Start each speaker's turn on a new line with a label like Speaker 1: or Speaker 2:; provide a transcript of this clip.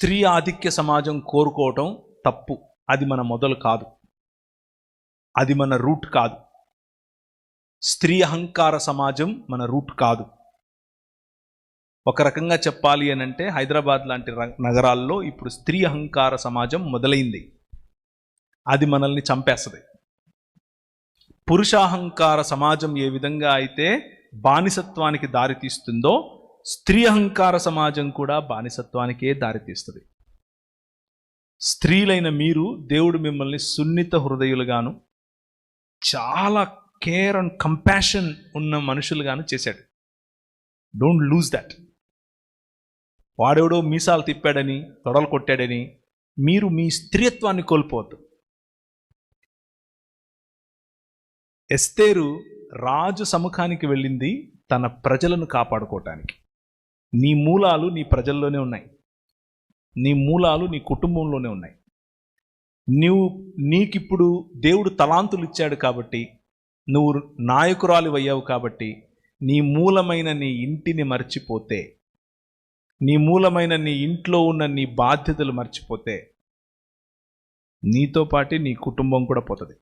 Speaker 1: స్త్రీ ఆధిక్య సమాజం కోరుకోవటం తప్పు. అది మన మొదలు కాదు, అది మన రూట్ కాదు. స్త్రీ అహంకార సమాజం మన రూట్ కాదు. ఒక రకంగా చెప్పాలి అని అంటే హైదరాబాద్ లాంటి నగరాల్లో ఇప్పుడు స్త్రీ అహంకార సమాజం మొదలైంది. అది మనల్ని చంపేస్తుంది. పురుషాహంకార సమాజం ఏ విధంగా అయితే బానిసత్వానికి దారితీస్తుందో స్త్రీ అహంకార సమాజం కూడా బానిసత్వానికే దారితీస్తుంది. స్త్రీలైన మీరు, దేవుడు మిమ్మల్ని సున్నిత హృదయులుగాను చాలా కేర్ అండ్ కంపాషన్ ఉన్న మనుషులుగాను చేశాడు. Don't lose that. వాడెవడో మీసాలు తిప్పాడని, తొడలు కొట్టాడని మీరు మీ స్త్రీత్వాన్ని కోల్పోవద్దు. ఎస్తేరు రాజు సముఖానికి వెళ్ళింది తన ప్రజలను కాపాడుకోవటానికి. నీ మూలాలు నీ ప్రజల్లోనే ఉన్నాయి, నీ మూలాలు నీ కుటుంబంలోనే ఉన్నాయి. నీకిప్పుడు దేవుడు తలాంతులు ఇచ్చాడు కాబట్టి, నువ్వు నాయకురాలు అయ్యావు కాబట్టి, నీ మూలమైన నీ ఇంటిని మర్చిపోతే, నీ మూలమైన నీ ఇంట్లో ఉన్న నీ బాధ్యతలు మర్చిపోతే నీతో పాటు నీ కుటుంబం కూడా పోతుంది.